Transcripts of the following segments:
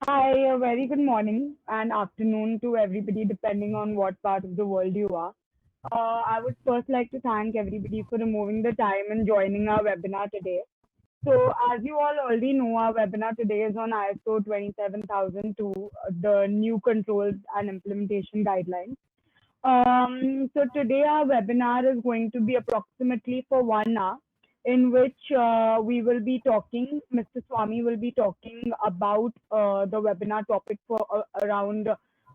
Hi, a very good morning and afternoon to everybody, depending on what part of the world you are. I would first like to thank everybody for removing the time and joining our webinar today. So, as you all already know, our webinar today is on ISO 27002, the new controls and implementation guidelines. So today our webinar is going to be approximately for 1 hour, in which we will be talking, Mr. Swami will be talking about the webinar topic for around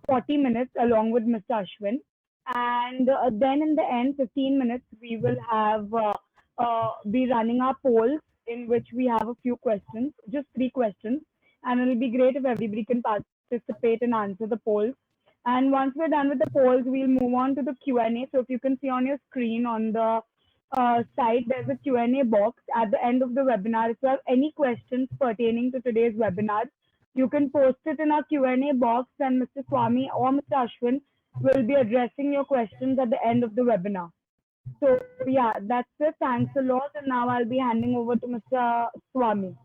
40 minutes along with Mr. Ashwin. And then in the end, 15 minutes, we will have be running our polls in which we have a few questions, just 3 questions. And it'll be great if everybody can participate and answer the polls. And once we're done with the polls, we'll move on to the Q&A. So if you can see on your screen on the side, there's a Q&A box at the end of the webinar. If you have any questions pertaining to today's webinar, you can post it in our Q&A box and Mr. Swami or Mr. Ashwin will be addressing your questions at the end of the webinar. So yeah, that's it. Thanks a lot. And now I'll be handing over to Mr. Swami.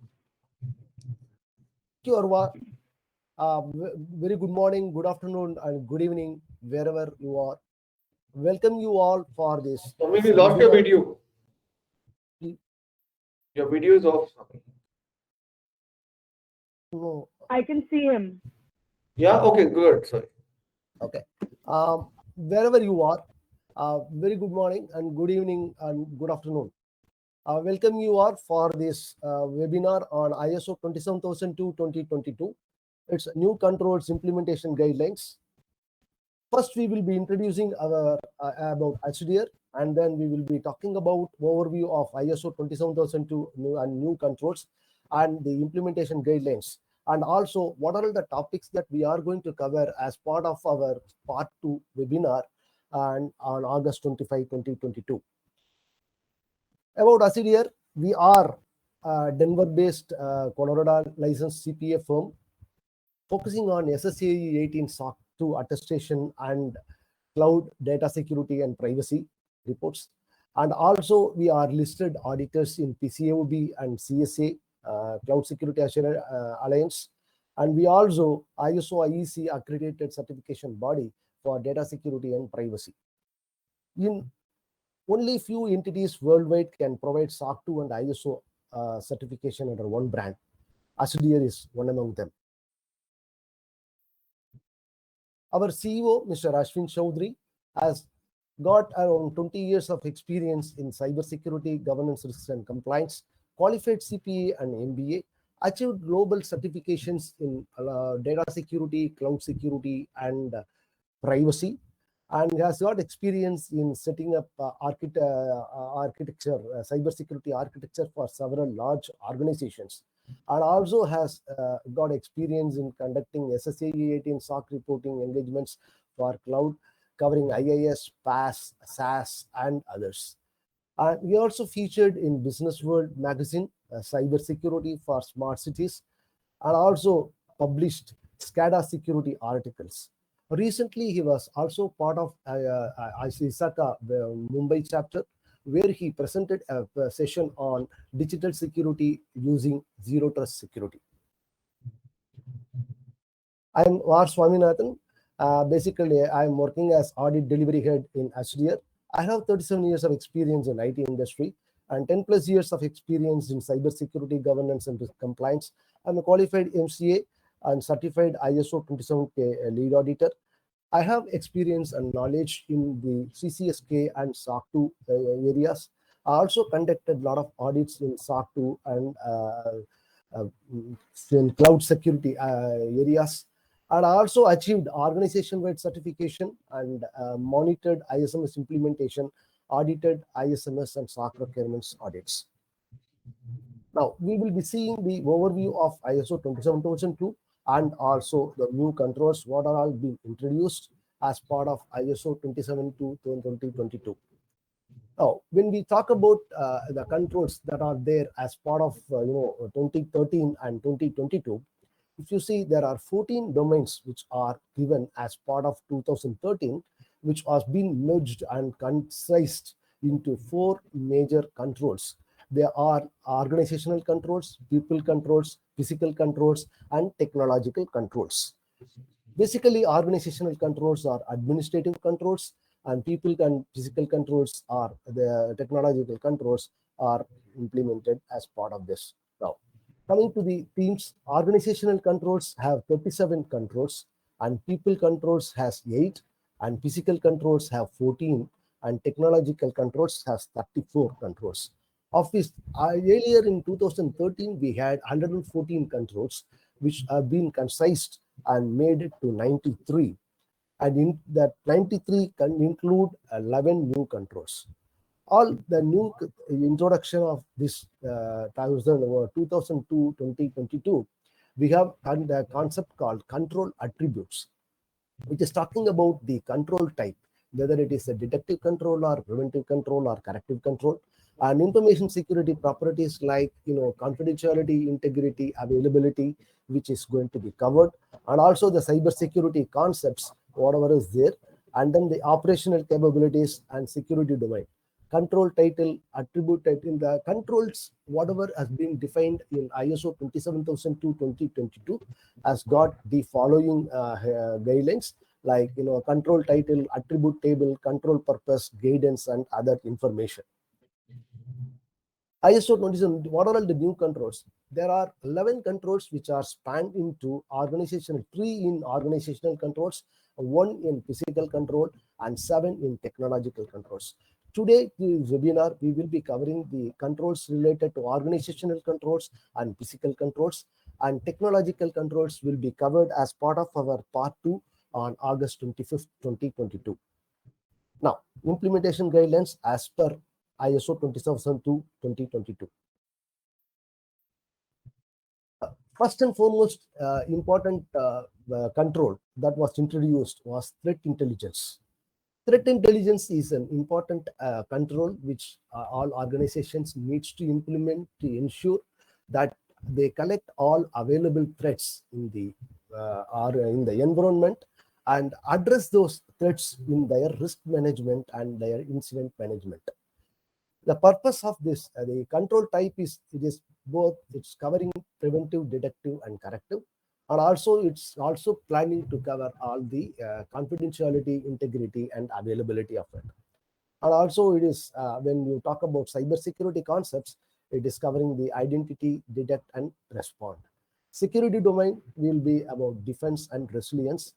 Thank you, Arwa. Very good morning, good afternoon, and good evening, wherever you are. Welcome you all for this. Swami, we lost your video. Your video is off. No. I can see him. Yeah, okay, good. Sorry. Okay. Wherever you are, very good morning and good evening and good afternoon. Welcome you all for this webinar on ISO 27002-2022. It's new controls implementation guidelines. First, we will be introducing our about HDR, and then we will be talking about overview of ISO 27002 and new controls and the implementation guidelines. And also, what are the topics that we are going to cover as part of our Part 2 webinar and on August 25, 2022. About HDR, we are a Denver-based Colorado licensed CPA firm focusing on SSAE 18 SOC 2 attestation and cloud data security and privacy reports. And also, we are listed auditors in PCAOB and CSA, Cloud Security Assurance Alliance. And we also ISO IEC accredited certification body for data security and privacy. In only few entities worldwide can provide SOC 2 and ISO certification under one brand. HDR is one among them. Our CEO, Mr. Ashwin Chaudhary, has got around 20 years of experience in cybersecurity, governance, risks, and compliance, qualified CPA and MBA, achieved global certifications in data security, cloud security, and privacy, and has got experience in setting up architecture, cybersecurity architecture for several large organizations, and also has got experience in conducting SSAE 18 SOC reporting engagements for cloud, covering IIS, PAS, SAS, and others. We also featured in Business World magazine, cybersecurity for smart cities, and also published SCADA security articles. Recently, he was also part of ISACA, the Mumbai chapter, where he presented a session on digital security using zero trust security. I'm R. Swaminathan. Basically, I'm working as audit delivery head in HDR. I have 37 years of experience in IT industry and 10 plus years of experience in cybersecurity governance and risk compliance. I'm a qualified MCA and certified ISO 27K lead auditor. I have experience and knowledge in the CCSK and SOC 2 areas. I also conducted a lot of audits in SOC 2 and in cloud security areas. And I also achieved organization-wide certification and monitored ISMS implementation, audited ISMS and SOC requirements audits. Now, we will be seeing the overview of ISO 27002 and also the new controls, what are all being introduced as part of ISO 27002-2022. Now, when we talk about the controls that are there as part of 2013 and 2022, if you see, there are 14 domains which are given as part of 2013, which has been merged and concised into four major controls. There are organizational controls, people controls, physical controls, and technological controls. Basically, organizational controls are administrative controls, and people and physical controls are the technological controls are implemented as part of this. Now, coming to the themes, organizational controls have 37 controls, and people controls has 8, and physical controls have 14, and technological controls has 34 controls. Of this, earlier in 2013, we had 114 controls, which have been concised and made it to 93. And in that 93 can include 11 new controls. All the new introduction of this 2002 2022, we have a concept called control attributes, which is talking about the control type, whether it is a detective control or preventive control or corrective control, and information security properties like confidentiality, integrity, availability, which is going to be covered, and also the cyber security concepts, whatever is there, and then the operational capabilities and security domain. Control title, attribute title, the controls, whatever has been defined in ISO 27002-2022 has got the following guidelines, like control title, attribute table, control purpose, guidance, and other information. ISO 27, what are all the new controls? There are 11 controls which are spanned into organizational, 3 in organizational controls, 1 in physical control, and 7 in technological controls. Today, in the webinar, we will be covering the controls related to organizational controls and physical controls, and technological controls will be covered as part of our part 2 on August 25th, 2022. Now, implementation guidelines as per ISO 27002-2022. First and foremost, important control that was introduced was threat intelligence. Threat intelligence is an important control which all organizations needs to implement to ensure that they collect all available threats in the environment and address those threats in their risk management and their incident management. The purpose of this, the control type is it's covering preventive, detective, and corrective, and also it's also planning to cover all the confidentiality, integrity, and availability of it. And also it is when you talk about cybersecurity concepts, it is covering the identity, detect, and respond. Security domain will be about defense and resilience,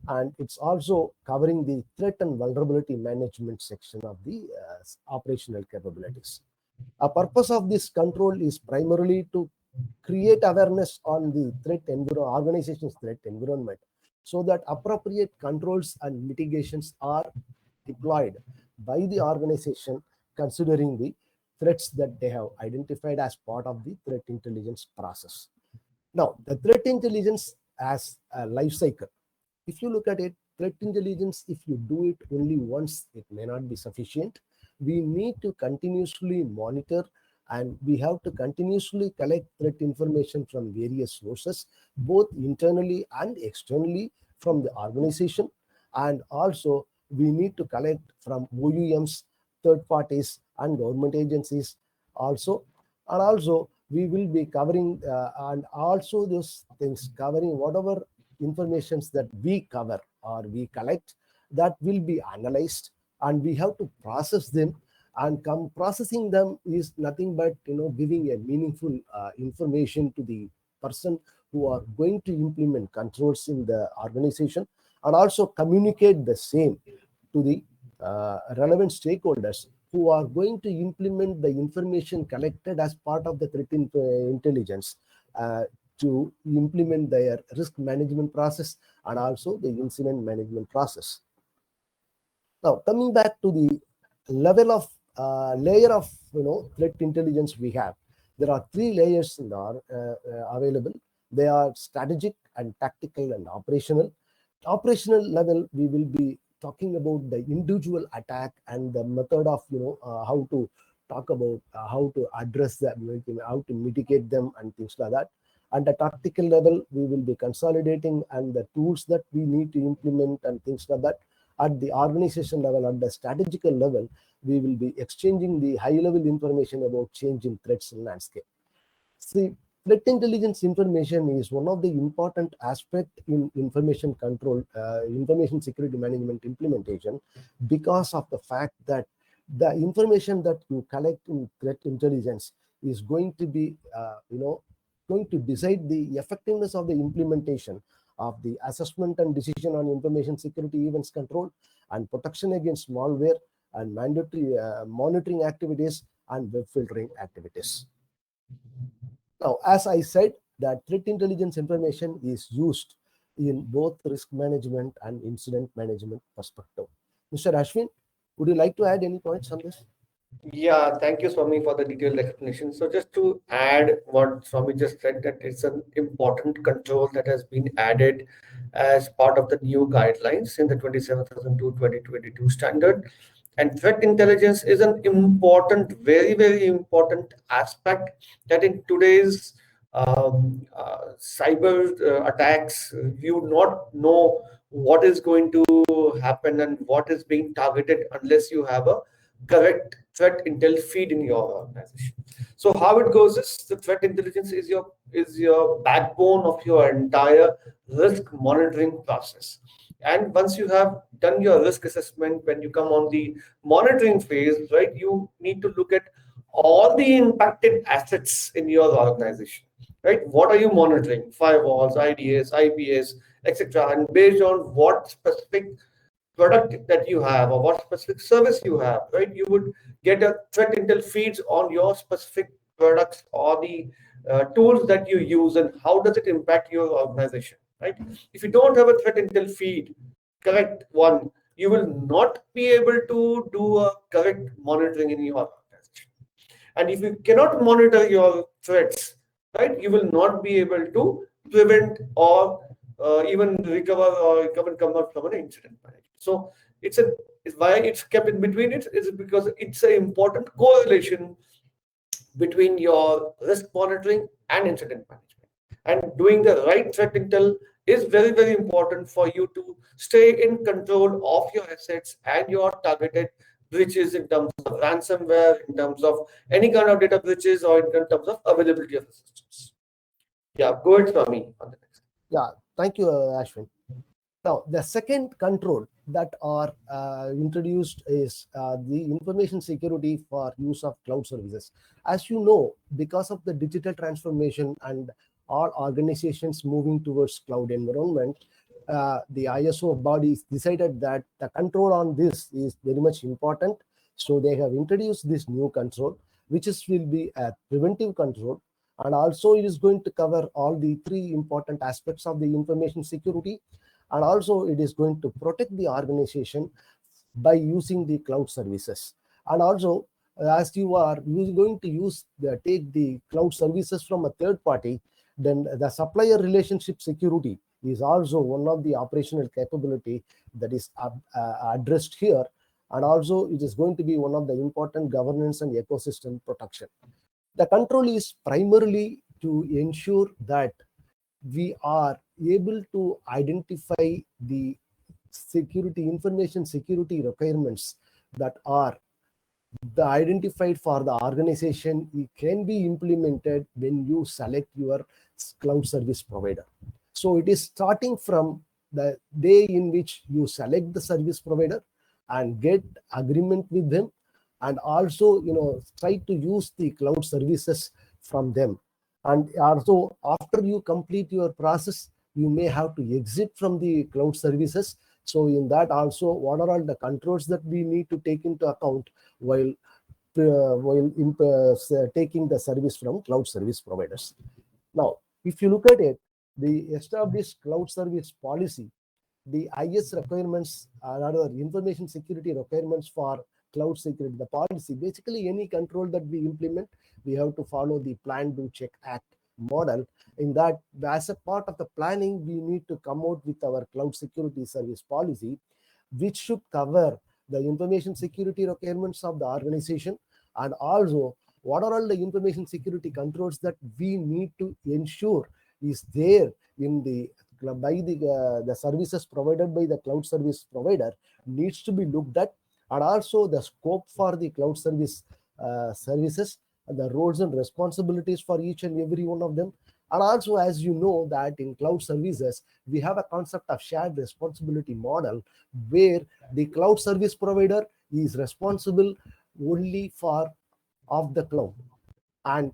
and it's also covering the threat and vulnerability management section of the operational capabilities. A purpose of this control is primarily to create awareness on the organization's threat environment, so that appropriate controls and mitigations are deployed by the organization considering the threats that they have identified as part of the threat intelligence process. Now, the threat intelligence as a life cycle. If you look at it, threat intelligence, if you do it only once, it may not be sufficient. We need to continuously monitor, and we have to continuously collect threat information from various sources, both internally and externally from the organization. And also, we need to collect from OEMs, third parties, and government agencies also. And also, we will be covering, and also those things covering whatever informations that we cover or we collect, that will be analyzed, and we have to process them, and processing them is nothing but giving a meaningful information to the person who are going to implement controls in the organization, and also communicate the same to the relevant stakeholders who are going to implement the information collected as part of the threat intelligence to implement their risk management process and also the incident management process. Now, coming back to the level of layer of threat intelligence we have, there are 3 layers in available. They are strategic and tactical and operational. Operational level, we will be talking about the individual attack and the method of how to talk about how to address them, how to mitigate them, and things like that. And at tactical level, we will be consolidating and the tools that we need to implement and things like that. at the organization level, at the strategical level, we will be exchanging the high-level information about changing threats in landscape. See, threat intelligence information is one of the important aspects in information control, information security management implementation, because of the fact that the information that you collect in threat intelligence is going to be, going to decide the effectiveness of the implementation of the assessment and decision on information security events control and protection against malware and mandatory monitoring activities and web filtering activities. Now, as I said, that threat intelligence information is used in both risk management and incident management perspective. Mr. Ashwin, would you like to add any points on this? Yeah, thank you, Swami, for the detailed explanation. So just to add what Swami just said, that it's an important control that has been added as part of the new guidelines in the 27,002/2022 standard. And threat intelligence is an important, very, very important aspect that in today's cyber attacks, you would not know what is going to happen and what is being targeted unless you have a correct threat intel feed in your organization. So how it goes is the threat intelligence is your backbone of your entire risk monitoring process. And once you have done your risk assessment, when you come on the monitoring phase, right, you need to look at all the impacted assets in your organization, right? What are you monitoring? Firewalls, IDS, IPS, etc. And based on what specific product that you have or what specific service you have, right? You would get a threat intel feeds on your specific products or the tools that you use and how does it impact your organization, right? If you don't have a threat intel feed, correct one, you will not be able to do a correct monitoring in your organization. And if you cannot monitor your threats, right, you will not be able to prevent or even recover or come out from an incident management. So it's why it's kept in between it is because it's an important correlation between your risk monitoring and incident management. And doing the right threat intel is very, very important for you to stay in control of your assets and your targeted breaches in terms of ransomware, in terms of any kind of data breaches, or in terms of availability of the systems. Yeah, go ahead, Swami, on the next. Yeah, thank you, Ashwin. Now, the second control that are introduced is the information security for use of cloud services. As you know, because of the digital transformation and all organizations moving towards cloud environment, the ISO bodies decided that the control on this is very much important. So they have introduced this new control, which will be a preventive control. And also it is going to cover all the three important aspects of the information security. And also it is going to protect the organization by using the cloud services. And also, as you are going to take the cloud services from a third party, then the supplier relationship security is also one of the operational capability that is addressed here. And also it is going to be one of the important governance and ecosystem protection. The control is primarily to ensure that we are able to identify the information security requirements that are identified for the organization. It can be implemented when you select your cloud service provider. So it is starting from the day in which you select the service provider and get agreement with them, and also try to use the cloud services from them. And also after you complete your process, you may have to exit from the cloud services. So in that also, what are all the controls that we need to take into account while taking the service from cloud service providers? Now, if you look at it, the established cloud service policy, the IS requirements, other information security requirements for cloud security, the policy, basically any control that we implement, we have to follow the plan, do, check, act model. In that, as a part of the planning, we need to come out with our cloud security service policy, which should cover the information security requirements of the organization, and also what are all the information security controls that we need to ensure is there in the services provided by the cloud service provider, needs to be looked at, and also the scope for the cloud services, and the roles and responsibilities for each and every one of them. And also, as you know, that in cloud services, we have a concept of shared responsibility model, where the cloud service provider is responsible only for of the cloud, and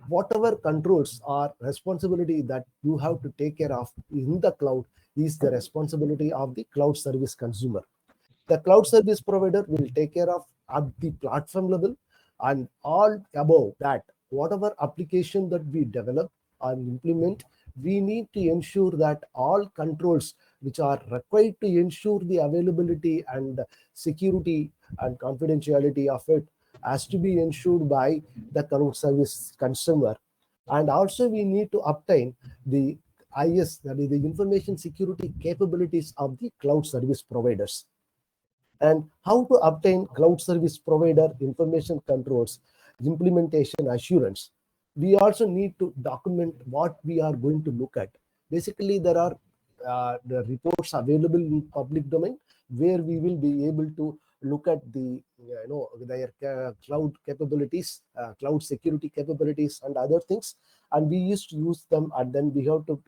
whatever controls or responsibility that you have to take care of in the cloud is the responsibility of the cloud service consumer. The cloud service provider will take care of at the platform level, and all above that, whatever application that we develop and implement, we need to ensure that all controls which are required to ensure the availability and security and confidentiality of it has to be ensured by the cloud service consumer. And also we need to obtain the IS, that is the information security capabilities of the cloud service providers. And how to obtain cloud service provider information controls implementation assurance. We also need to document what we are going to look at. Basically, there are the reports available in public domain, where we will be able to look at the their cloud capabilities, cloud security capabilities, and other things. And we used to use them, and then we have to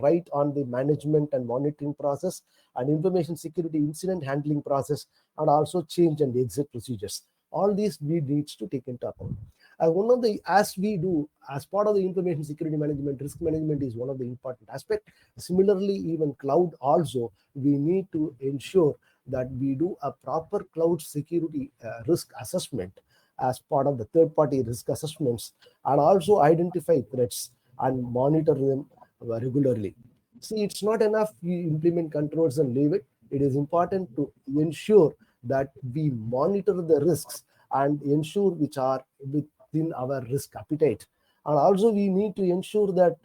write on the management and monitoring process, and information security incident handling process, and also change and exit procedures. All these we needs to take into account. One of the, as we do as part of the information security management, risk management is one of the important aspect. Similarly, even cloud also, we need to ensure that we do a proper cloud security risk assessment as part of the third-party risk assessments, and also identify threats and monitor them regularly. See, it's not enough we implement controls and leave it. It is important to ensure that we monitor the risks and ensure which are within our risk appetite. And also we need to ensure that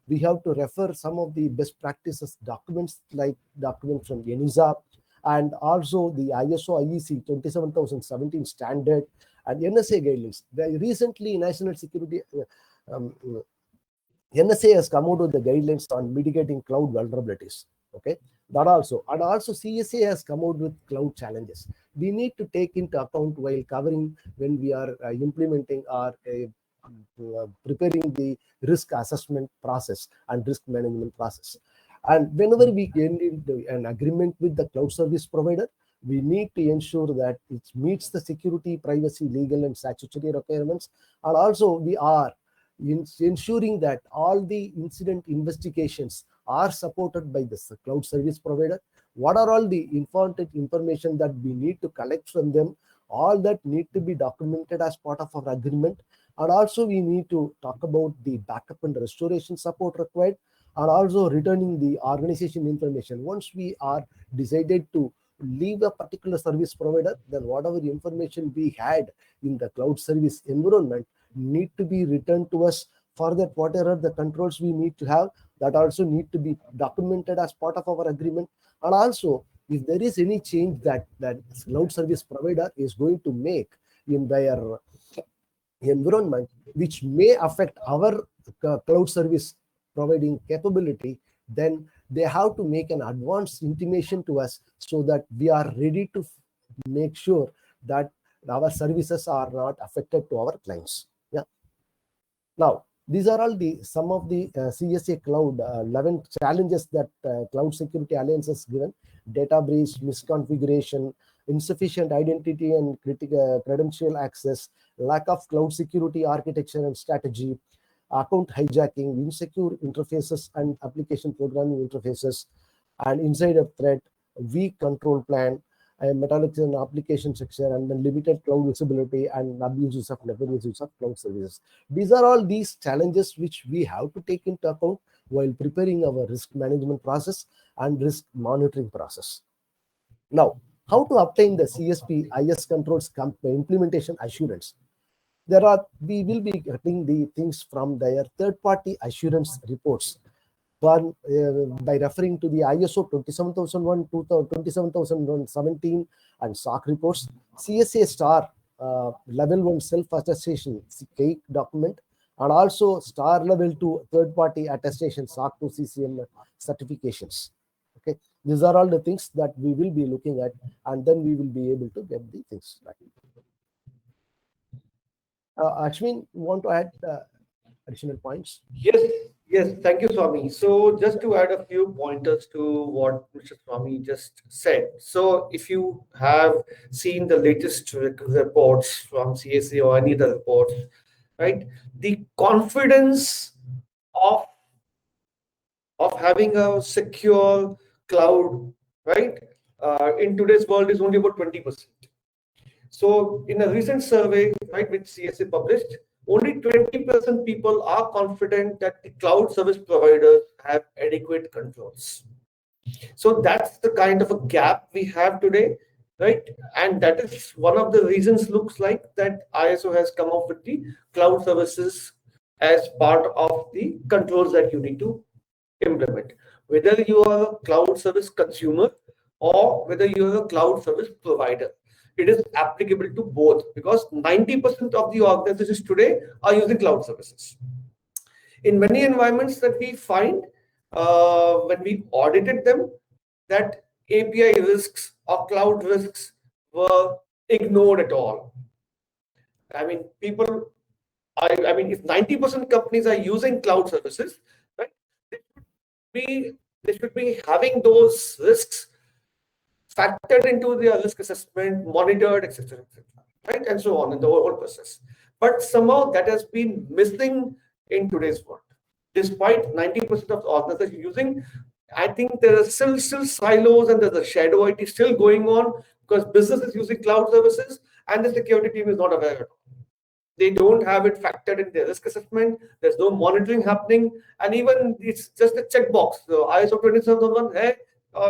we have to refer some of the best practices documents, like documents from ENISA, and also the ISO IEC 27017 standard and NSA guidelines. Recently, National Security um, NSA has come out with the guidelines on mitigating cloud vulnerabilities. Okay, that also, and also CSA has come out with cloud challenges. We need to take into account while covering when we are implementing or preparing the risk assessment process and risk management process. And whenever we get into an agreement with the cloud service provider, we need to ensure that it meets the security, privacy, legal, and statutory requirements. And also we are ensuring that all the incident investigations are supported by the cloud service provider. What are all the important information that we need to collect from them? All that need to be documented as part of our agreement. And also we need to talk about the backup and restoration support required, and also returning the organization information. Once we are decided to leave a particular service provider, then whatever information we had in the cloud service environment need to be returned to us. For that, whatever the controls we need to have, that also need to be documented as part of our agreement. And also, if there is any change that cloud service provider is going to make in their environment, which may affect our cloud service providing capability, then they have to make an advance intimation to us, so that we are ready to make sure that our services are not affected to our clients. Yeah. Now, these are all the some of the CSA Cloud 11 challenges that Cloud Security Alliance has given: data breach, misconfiguration, insufficient identity and critical credential access, lack of cloud security architecture and strategy, account hijacking, insecure interfaces and application programming interfaces, and insider threat, weak control plan, and metallic and application structure, and then limited cloud visibility and abuses of network use of cloud services. These are all these challenges which we have to take into account while preparing our risk management process and risk monitoring process. Now, how to obtain the CSP IS controls implementation assurance? We will be getting the things from their third-party assurance reports. One, by referring to the ISO 27001, 27017 and SOC reports, CSA star level 1 self-attestation cake document, and also star level 2 third-party attestation SOC 2 CCM certifications. Okay, These are all the things that we will be looking at, and then we will be able to get the things right. Ashwin, you want to add additional points? Yes, yes, thank you, Swami. So just to add a few pointers to what Mr. Swami just said. So if you have seen the latest reports from CSA or any other reports, right, the confidence of having a secure cloud, right, in today's world is only about 20%. So in a recent survey, right, which CSA published, only 20% people are confident that the cloud service providers have adequate controls. So that's the kind of a gap we have today, right? And that is one of the reasons looks like that ISO has come up with the cloud services as part of the controls that you need to implement. Whether you are a cloud service consumer or whether you are a cloud service provider, it is applicable to both, because 90% of the organizations today are using cloud services. In many environments that we find, when we audited them, that API risks or cloud risks were ignored at all. I mean, I mean, if 90% companies are using cloud services, right, be they should be having those risks factored into their risk assessment, monitored, etc., right, and so on in the whole process. But somehow that has been missing in today's world. Despite 90% of the organizations using, I think there are still silos and there's a shadow IT still going on, because business is using cloud services and the security team is not aware of it. They don't have it factored in their risk assessment. There's no monitoring happening, and even it's just a checkbox. So ISO 27001, hey,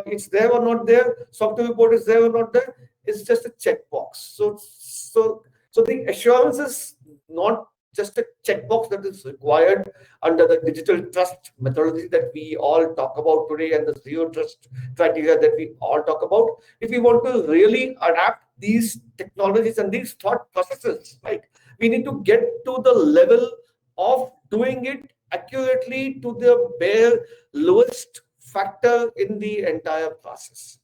it's there or not there. Software report is there or not there. It's just a checkbox. So the assurance is not just a checkbox that is required under the digital trust methodology that we all talk about today and the zero trust criteria that we all talk about. If we want to really adapt these technologies and these thought processes, right, we need to get to the level of doing it accurately to the bare lowest factor in the entire process.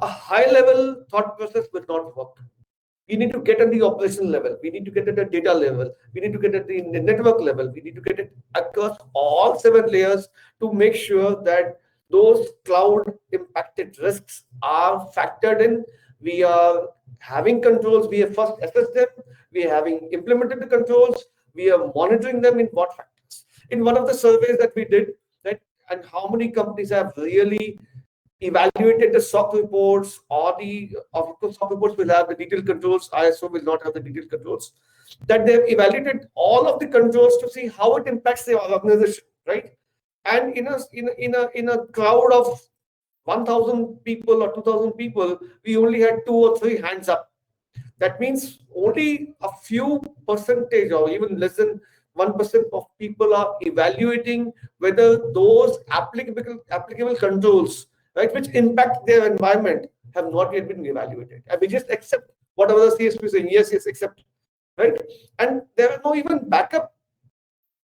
A high level thought process will not work. We need to get at the operational level. We need to get at the data level. We need to get at the network level. We need to get it across all 7 layers to make sure that those cloud impacted risks are factored in. We are having controls. We have first assessed them. We are having implemented the controls. We are monitoring them in what factors. In one of the surveys that we did, right, and how many companies have really evaluated the SOC reports, or the of course SOC reports will have the detailed controls. ISO will not have the detailed controls. That they've evaluated all of the controls to see how it impacts the organization, right? And in a crowd of 1,000 people or 2,000 people, we only had 2 or 3 hands up. That means only a few percentage or even less than 1% of people are evaluating whether those applicable controls, right, which impact their environment, have not yet been evaluated. And we just accept whatever the CSP is saying, yes, accept, right? And there are no even backup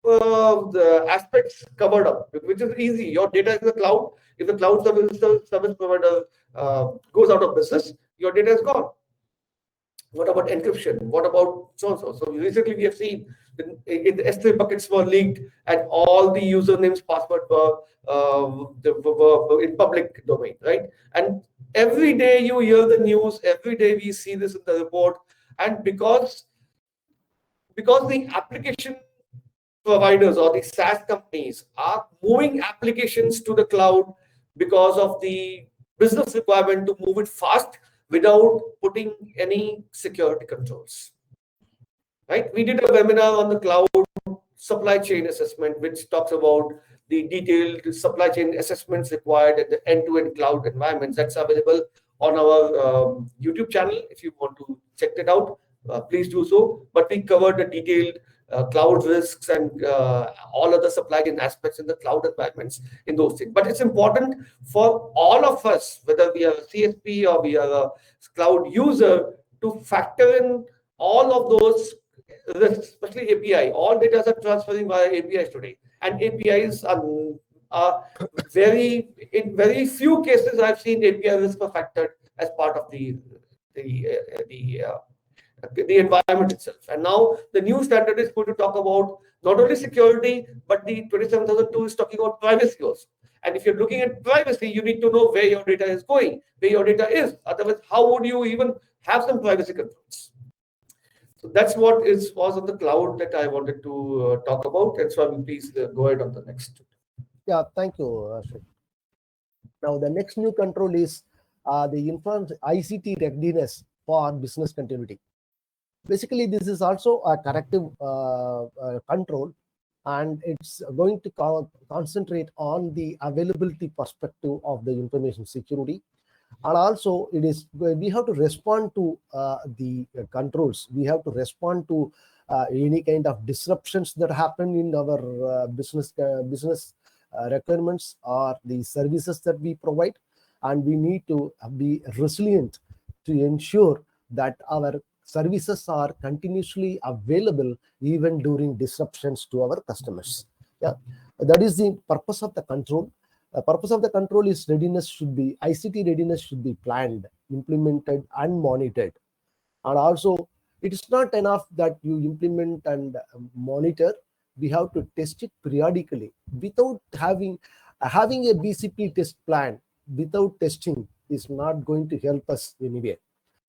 the aspects covered up, which is easy. Your data is in the cloud. If the cloud service provider goes out of business, your data is gone. What about encryption? What about so? So recently we have seen the S3 buckets were leaked and all the usernames, password were in public domain, right? And every day you hear the news, every day we see this in the report, and because the application providers or the SaaS companies are moving applications to the cloud because of the business requirement to move it fast without putting any security controls. Right? We did a webinar on the cloud supply chain assessment, which talks about the detailed supply chain assessments required at the end-to-end cloud environments. That's available on our YouTube channel. If you want to check it out, please do so. But we covered the detailed cloud risks and all other supply chain aspects in the cloud environments in those things. But it's important for all of us, whether we are a CSP or we are a cloud user, to factor in all of those risks, especially API. All data are transferring via APIs today, and APIs are In very few cases, I've seen API risk were factored as part of the uh, the uh, the environment itself. And now the new standard is going to talk about not only security, but the 27002 is talking about privacy also. And if you're looking at privacy, you need to know where your data is going, where your data is. Otherwise, how would you even have some privacy controls? So that's what was on the cloud that I wanted to talk about. And so, please go ahead on the next. Yeah, thank you, Ashwin. Now, the next new control is the informed ICT readiness for business continuity. Basically, this is also a corrective control, and it's going to concentrate on the availability perspective of the information security. And also, we have to respond to the controls. We have to respond to any kind of disruptions that happen in our business requirements or the services that we provide, and we need to be resilient to ensure that our services are continuously available even during disruptions to our customers. Yeah, that is the purpose of the control. The purpose of the control is ICT readiness should be planned, implemented, and monitored. And also, it is not enough that you implement and monitor. We have to test it periodically. Without having a BCP test plan without testing is not going to help us anywhere.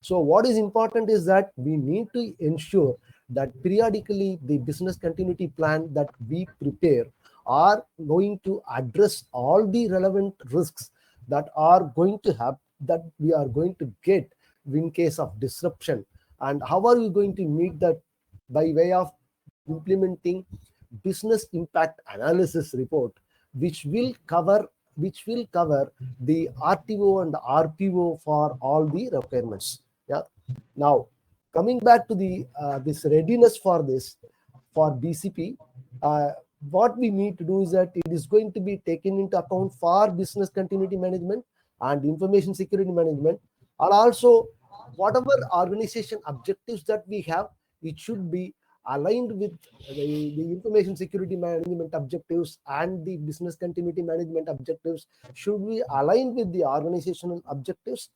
So what is important is that we need to ensure that periodically the business continuity plan that we prepare are going to address all the relevant risks that are going to have, that we are going to get in case of disruption. And how are we going to meet that? By way of implementing business impact analysis report, which will cover the RTO and RPO for all the requirements. Yeah. Now, coming back to the this readiness for BCP, what we need to do is that it is going to be taken into account for business continuity management and information security management, and also whatever organization objectives that we have, it should be aligned with the information security management objectives, and the business continuity management objectives should be aligned with the organizational objectives.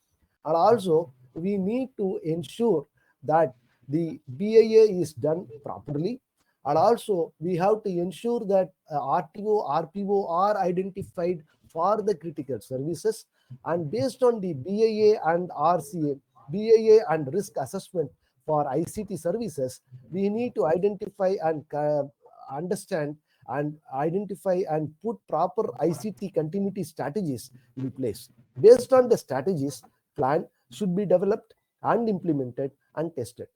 And also, we need to ensure that the BAA is done properly. And also, we have to ensure that RTO, RPO are identified for the critical services. And based on the BAA and RCA, BAA and risk assessment for ICT services, we need to identify and understand and identify and put proper ICT continuity strategies in place. Based on the strategies, plan should be developed and implemented and tested.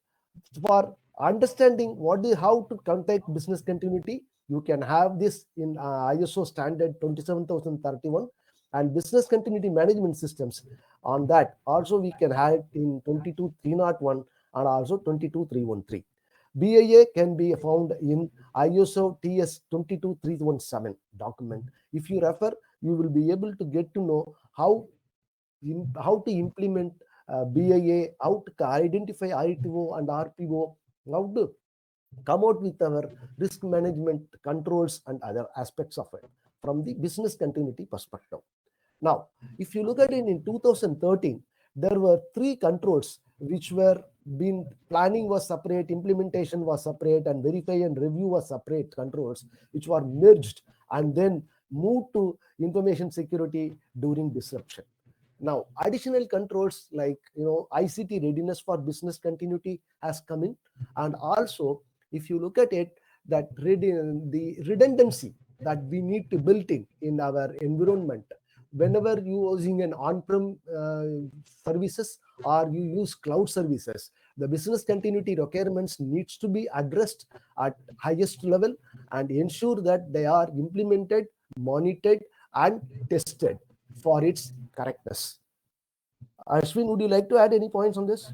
For understanding how to conduct business continuity, you can have this in ISO standard 27031 and business continuity management systems. On that also we can have it in 22301 and also 22313. BAA can be found in ISO TS 22317 document. If you refer, you will be able to get to know how to implement BAA, how to identify ITO and RPO, how to come out with our risk management controls and other aspects of it from the business continuity perspective. Now, if you look at it in 2013, there were 3 controls which were planning was separate, implementation was separate, and verify and review was separate controls, which were merged and then moved to information security during disruption. Now, additional controls like ICT readiness for business continuity has come in, and also if you look at it, that the redundancy that we need to build in our environment, whenever you using an on-prem services or you use cloud services, the business continuity requirements needs to be addressed at highest level and ensure that they are implemented, monitored, and tested for its correctness. Ashwin, would you like to add any points on this?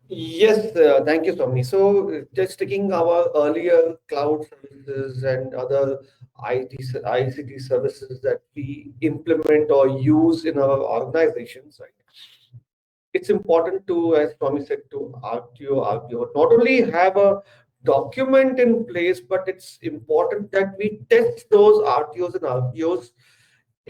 Yes, thank you, Swami. So, just taking our earlier cloud services and other ICT services that we implement or use in our organizations, right? It's important to, as Swami said, to RTO, not only have a document in place, but it's important that we test those RTOs and RPOs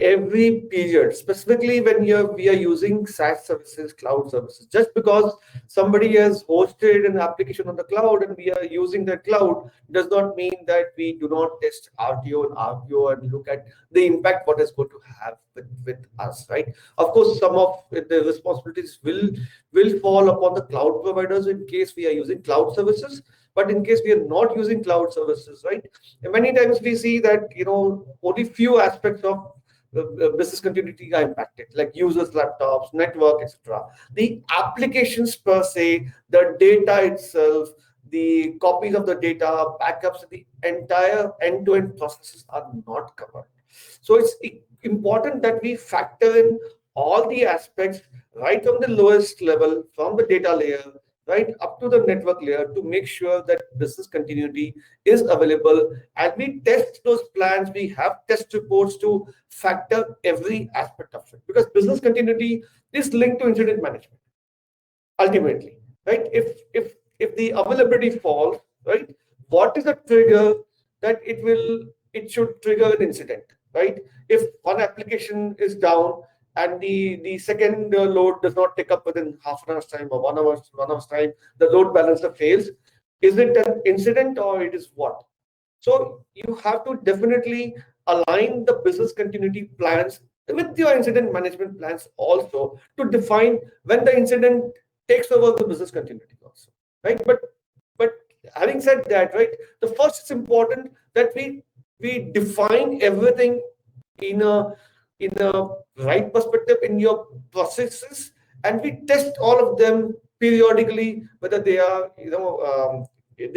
every period, specifically when we are using SaaS services, cloud services. Just because somebody has hosted an application on the cloud and we are using that cloud does not mean that we do not test RTO and RPO and look at the impact what is going to have with us, right? Of course, some of the responsibilities will fall upon the cloud providers in case we are using cloud services. But in case we are not using cloud services, right? And many times we see that only few aspects of business continuity are impacted, like users, laptops, network, etc. The applications per se, the data itself, the copies of the data, backups, the entire end-to-end processes are not covered. So it's important that we factor in all the aspects right from the lowest level, from the data layer, right up to the network layer, to make sure that business continuity is available. And we test those plans, we have test reports to factor every aspect of it, because business continuity is linked to incident management ultimately, right? If the availability falls, right, what is the trigger that it should trigger an incident, right? If one application is down and the second load does not take up within half an hour's time or 1 hour's time, the load balancer fails. Is it an incident or it is what? So you have to definitely align the business continuity plans with your incident management plans also, to define when the incident takes over the business continuity also, right? But having said that, right, the first is important that we define everything in a right perspective in your processes, and we test all of them periodically whether they are they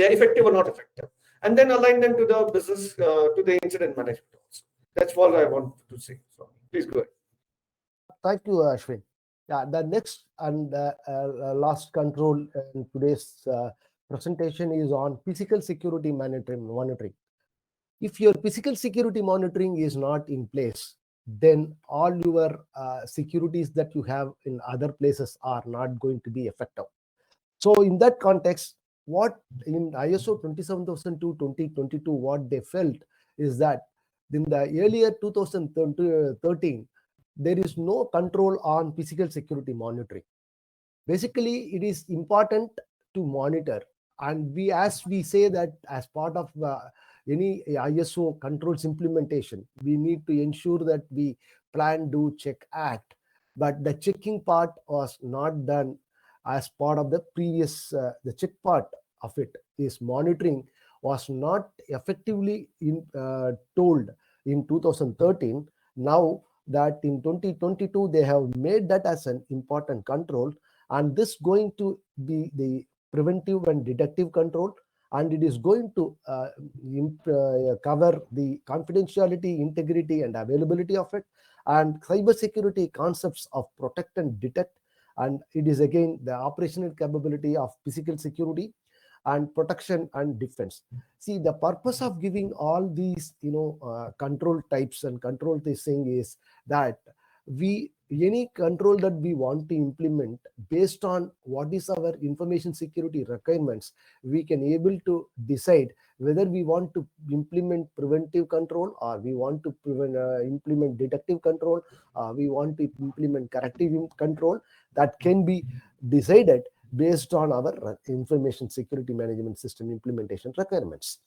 are effective or not effective, and then align them to the business to the incident management also. That's all I want to say. So please go ahead. Thank you, Ashwin. Yeah, the next and last control in today's presentation is on physical security monitoring. If your physical security monitoring is not in place, then all your securities that you have in other places are not going to be effective. So in that context, what in ISO 27002-2022, what they felt is that in the earlier 2013, there is no control on physical security monitoring. Basically, it is important to monitor, and as we say that as part of any ISO controls implementation, we need to ensure that we plan, do, check, act. But the checking part was not done as part of the previous. The check part of it is monitoring was not effectively told in 2013. Now that in 2022 they have made that as an important control, and this going to be the preventive and detective control, and it is going to cover the confidentiality, integrity, and availability of it, and cybersecurity concepts of protect and detect, and it is again the operational capability of physical security and protection and defense. See, the purpose of giving all these control types and control this thing is that any control that we want to implement based on what is our information security requirements, we can able to decide whether we want to implement preventive control, or we want to implement detective control, we want to implement corrective control. That can be decided based on our information security management system implementation requirements.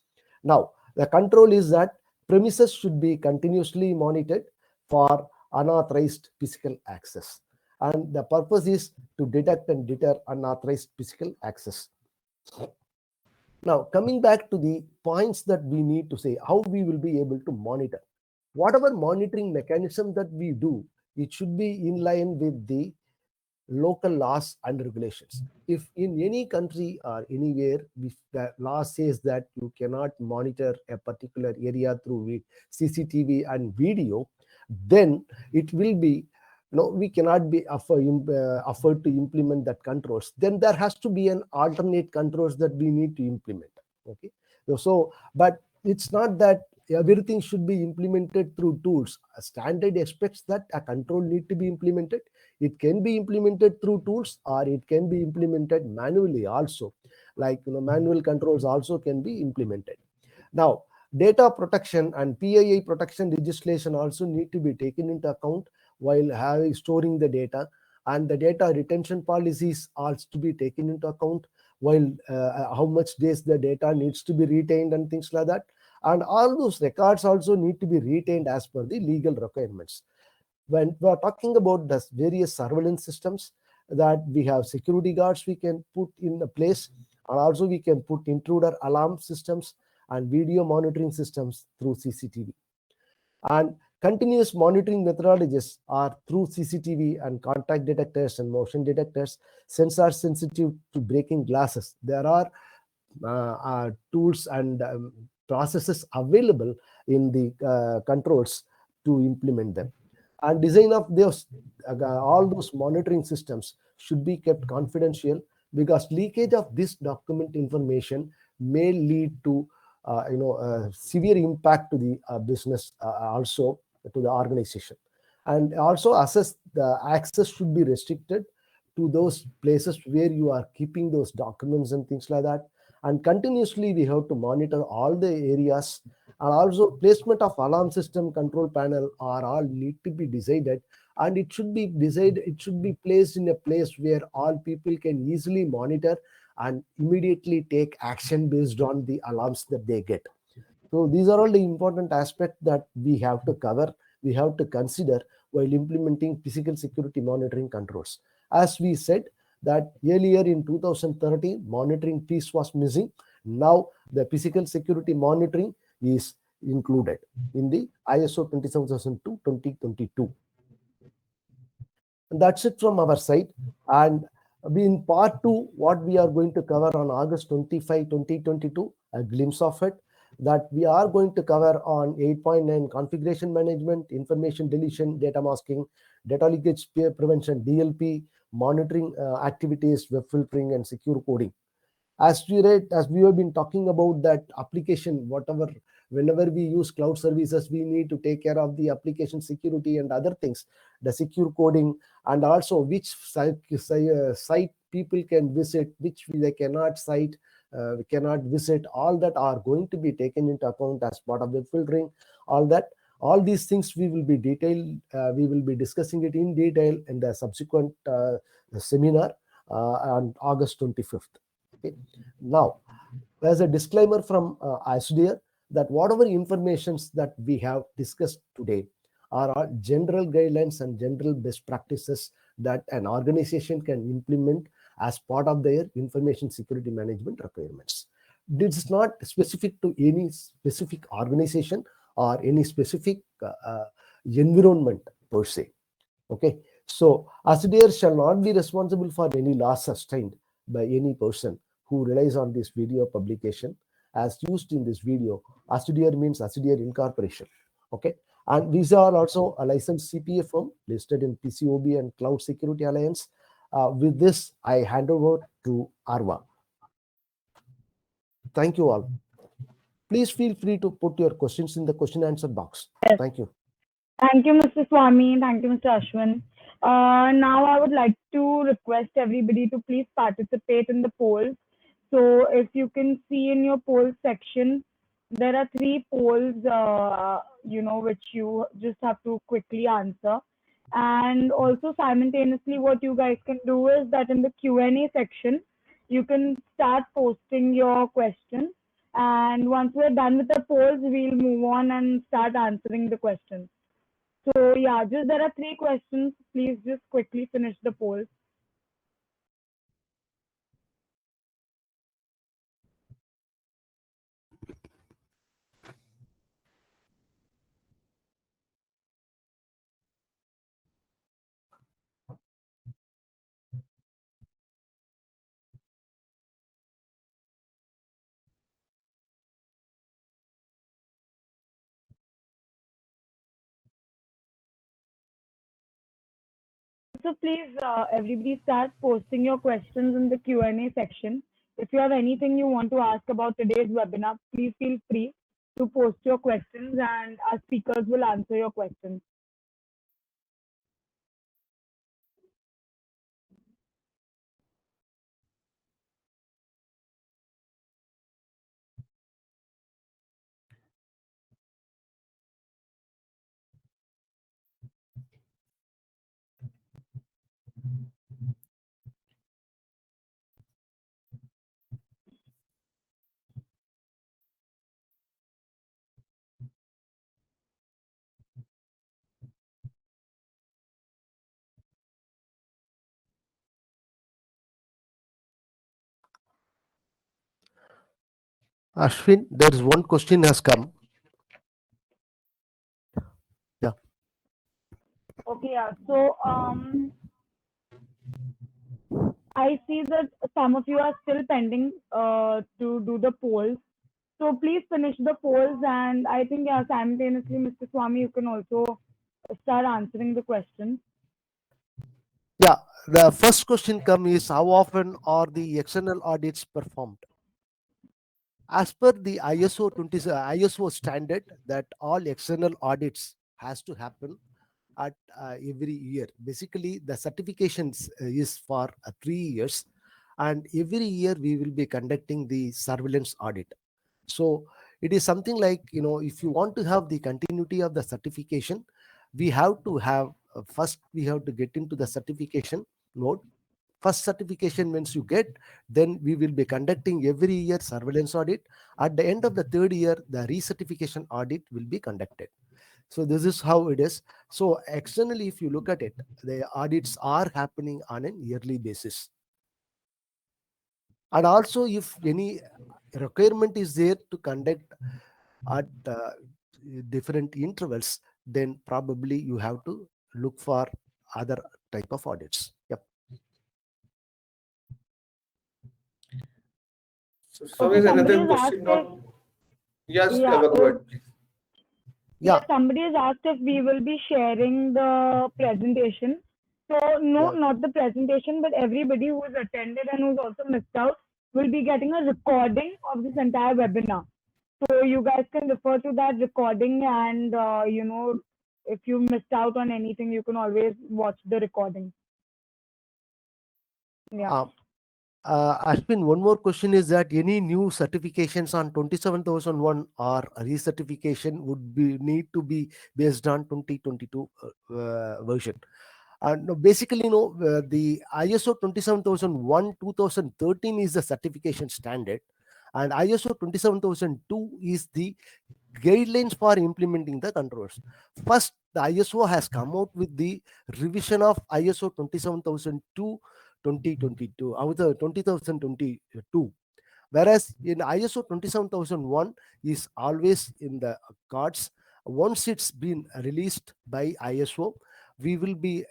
Now, the control is that premises should be continuously monitored for unauthorized physical access, and the purpose is to detect and deter unauthorized physical access. Now, coming back to the points that we need to say, how we will be able to monitor. Whatever monitoring mechanism that we do, it should be in line with the local laws and regulations. If in any country or anywhere, if the law says that you cannot monitor a particular area through CCTV and video, then it will be, we cannot be afford to implement that controls. Then there has to be an alternate controls that we need to implement. Okay, so but it's not that everything should be implemented through tools. A standard expects that a control need to be implemented. It can be implemented through tools, or it can be implemented manually also. Like manual controls also can be implemented. Now, Data protection and PII protection legislation also need to be taken into account while storing the data, and the data retention policies also to be taken into account while how much days the data needs to be retained and things like that. And all those records also need to be retained as per the legal requirements. When we are talking about the various surveillance systems, that we have security guards we can put in a place, and also we can put intruder alarm systems and video monitoring systems through CCTV. And continuous monitoring methodologies are through CCTV and contact detectors and motion detectors. Sensors sensitive to breaking glasses. There are tools and processes available in the controls to implement them. And design of those all those monitoring systems should be kept confidential, because leakage of this document information may lead to severe impact to the business, also to the organization. And also assess the access should be restricted to those places where you are keeping those documents and things like that. And continuously we have to monitor all the areas, and also placement of alarm system, control panel are all need to be decided, and it should be placed in a place where all people can easily monitor and immediately take action based on the alarms that they get. So these are all the important aspects that we have to cover, we have to consider while implementing physical security monitoring controls. As we said that earlier in 2030, monitoring piece was missing. Now the physical security monitoring is included in the ISO 27002-2022. And that's it from our side. And in part two, what we are going to cover on August 25, 2022, a glimpse of it, that we are going to cover on 8.9 configuration management, information deletion, data masking, data leakage prevention, DLP, monitoring activities, web filtering, and secure coding. As we have been talking about that application, whenever we use cloud services, we need to take care of the application security and other things, the secure coding, and also which site people can visit, which they cannot cannot visit. All that are going to be taken into account as part of the filtering. All these things we will be discussing it in detail in the subsequent seminar on August 25th. Okay. Now, as a disclaimer from ISDR, that whatever informations that we have discussed today are all general guidelines and general best practices that an organization can implement as part of their information security management requirements. This is not specific to any specific organization or any specific environment per se. Okay, so ISDR shall not be responsible for any loss sustained by any person who relies on this video publication. As used in this video, ISDR means ISDR Incorporation. Okay, and these are also a licensed CPA firm listed in PCOB and Cloud Security Alliance. With this, I hand over to Arva. Thank you all. Please feel free to put your questions in the question answer box. Yes. Thank you. Thank you, Mr. Swami. Thank you, Mr. Ashwin. Now I would like to request everybody to please participate in the polls. So if you can see in your poll section, there are 3 polls, which you just have to quickly answer. And also simultaneously, what you guys can do is that in the Q&A section, you can start posting your questions. And once we're done with the polls, we'll move on and start answering the questions. So yeah, there are 3 questions. Please just quickly finish the poll. So please, everybody start posting your questions in the Q&A section. If you have anything you want to ask about today's webinar, please feel free to post your questions and our speakers will answer your questions. Ashwin, there is one question has come. Yeah. Okay, yeah. So I see that some of you are still pending to do the polls. So please finish the polls, and I think yeah, simultaneously, Mr. Swami, you can also start answering the questions. Yeah. The first question come is how often are the external audits performed? As per the ISO 20, ISO standard that all external audits has to happen at every year. Basically, the certifications is for 3 years, and every year we will be conducting the surveillance audit. So it is something like, if you want to have the continuity of the certification, we have to have first we have to get into the certification mode. First certification once you get, then we will be conducting every year surveillance audit. At the end of the third year, the recertification audit will be conducted. So this is how it is. So externally, if you look at it, the audits are happening on an yearly basis. And also, if any requirement is there to conduct at different intervals, then probably you have to look for other type of audits. Yep. So, so Okay, is somebody another has question asked if not? Yes, yeah, go ahead, please. Yeah. somebody has asked if we will be sharing the presentation. So no, Yeah. not the presentation, but everybody who has attended and who's also missed out will be getting a recording of this entire webinar. So you guys can refer to that recording, and if you missed out on anything, you can always watch the recording. Yeah. Um, Ashwin, one more question is that any new certifications on 27001 or recertification would be need to be based on 2022 version. And basically, the ISO 27001 2013 is the certification standard, and ISO 27002 is the guidelines for implementing the controls. First, the ISO has come out with the revision of ISO 27002 2022, out of 2022. Whereas in ISO 27001 is always in the cards. Once it's been released by ISO, we will be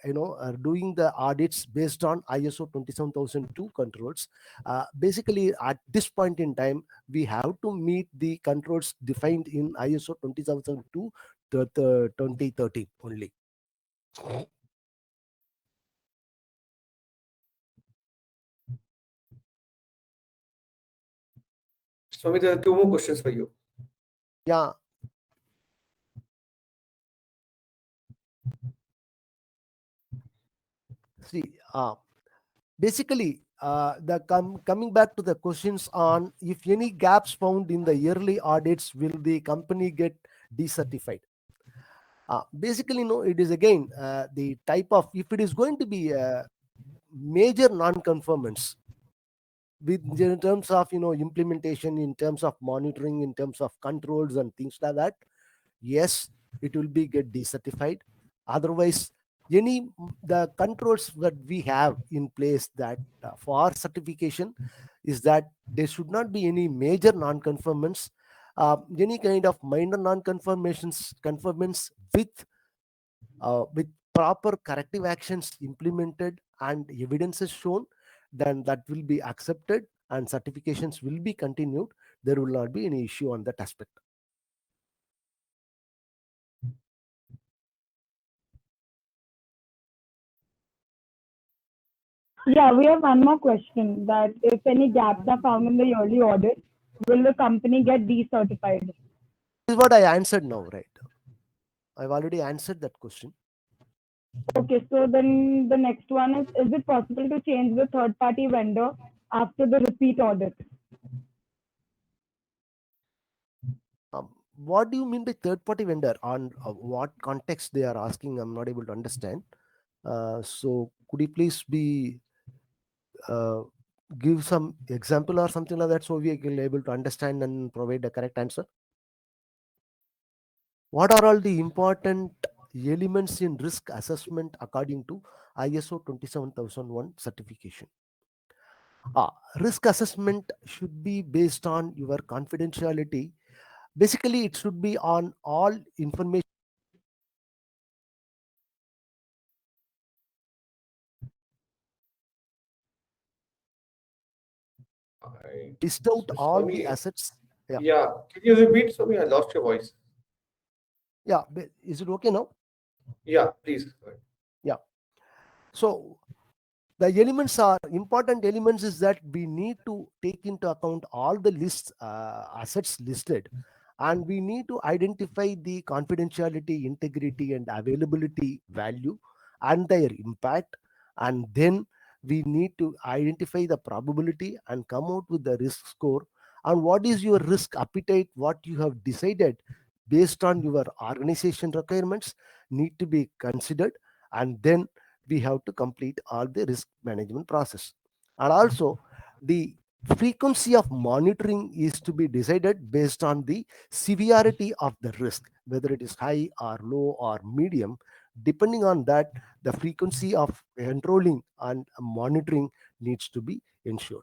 doing the audits based on ISO 27002 controls. Basically, at this point in time, we have to meet the controls defined in ISO 20002 to 2030 only. Swami, there are two more questions for you. Yeah. See, basically, coming back to the questions on if any gaps found in the yearly audits, will the company get decertified? Basically, no, it is again the type of, if it is going to be major non-conformance with in terms of implementation, in terms of monitoring, in terms of controls and things like that, yes, it will be get decertified. Otherwise, the controls that we have in place that for certification is that there should not be any major non-conformance. Any kind of minor non-conformations conformance with proper corrective actions implemented and evidence is shown, then that will be accepted and certifications will be continued. There will not be any issue on that aspect. Yeah, we have one more question that if any gaps are found in the yearly audit, will the company get decertified? This is what I answered now, right? I've already answered that question. Okay, so then the next one is it possible to change the third party vendor after the repeat audit? What do you mean by third party vendor? On what context they are asking, I'm not able to understand. So could you please be uh, give some example or something like that so we can able to understand and provide the correct answer? What are all the important elements in risk assessment according to ISO 27001 certification? Risk assessment should be based on your confidentiality. Basically, it should be on all information I, list out all the Swami, assets. Yeah, yeah, can you repeat, Swami? I lost your voice. yeah. Is it okay now? Yeah, please. Go ahead. Yeah. So the elements are important elements is that we need to take into account all the lists assets listed, and we need to identify the confidentiality, integrity, and availability value and their impact. And then we need to identify the probability and come out with the risk score, and what is your risk appetite, what you have decided based on your organization requirements need to be considered. And then we have to complete all the risk management process. And also the frequency of monitoring is to be decided based on the severity of the risk, whether it is high or low or medium. Depending on that, the frequency of controlling and monitoring needs to be ensured.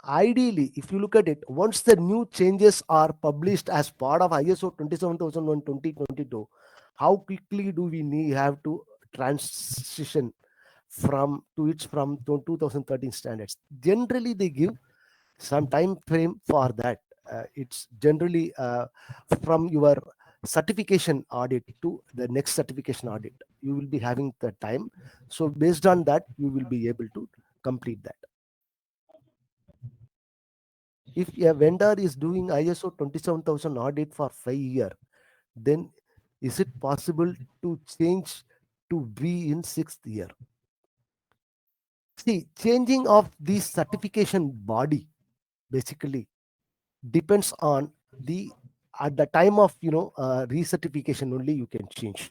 Ideally, if you look at it, once the new changes are published as part of ISO 27001 2022, how quickly do we need have to transition from 2013 standards? Generally, they give some time frame for that. It's generally from your certification audit to the next certification audit. You will be having the time. So based on that, you will be able to complete that. If a vendor is doing ISO 27000 audit for 5 years, then is it possible to change to be in 6th year? See, changing of the certification body basically depends on the at the time of recertification only you can change,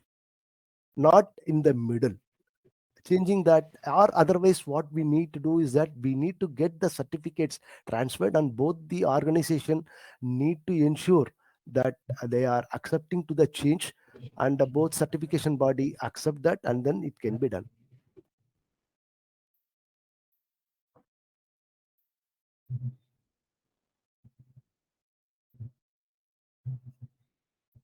not in the middle. Changing that, or otherwise what we need to do is that we need to get the certificates transferred, and both the organization need to ensure that they are accepting to the change, and the both certification body accept that, and then it can be done.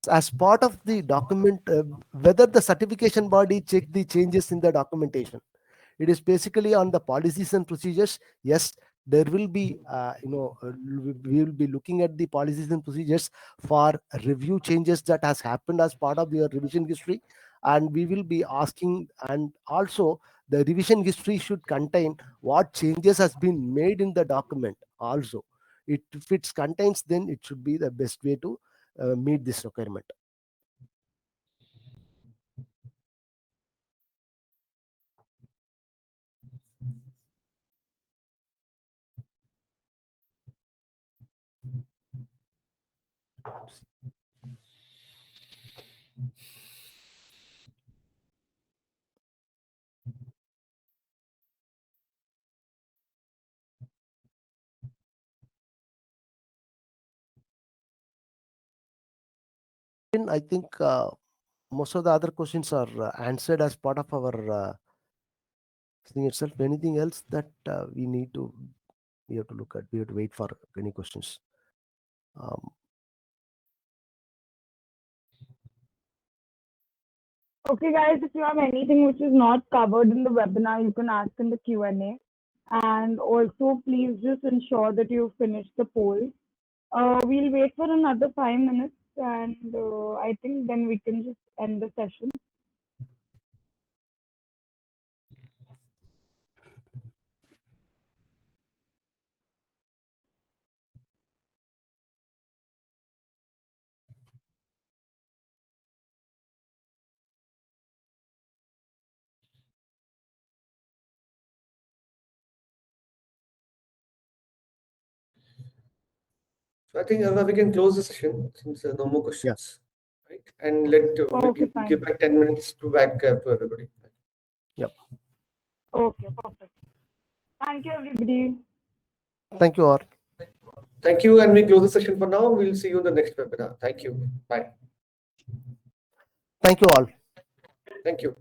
As part of the document, whether the certification body check the changes in the documentation, it is basically on the policies and procedures. Yes, there will be we will be looking at the policies and procedures for review changes that has happened as part of your revision history, and we will be asking. And also the revision history should contain what changes has been made in the document also. If it contains, then it should be the best way to meet this requirement. I think most of the other questions are answered as part of our thing itself. Anything else that we have to look at? We have to wait for any questions. Um, Okay, guys, if you have anything which is not covered in the webinar, you can ask in the Q&A. And also, please just ensure that you finish the poll. We'll wait for another 5 minutes, and I think then we can just end the session. So I think we can close the session since there are no more yeah, questions, right? And let we Okay, give fine. back 10 minutes to back to everybody. yeah. Okay, perfect. Thank you, everybody. Thank you all. Thank you, and we close the session for now. We'll see you in the next webinar. Thank you. Bye. Thank you all. Thank you.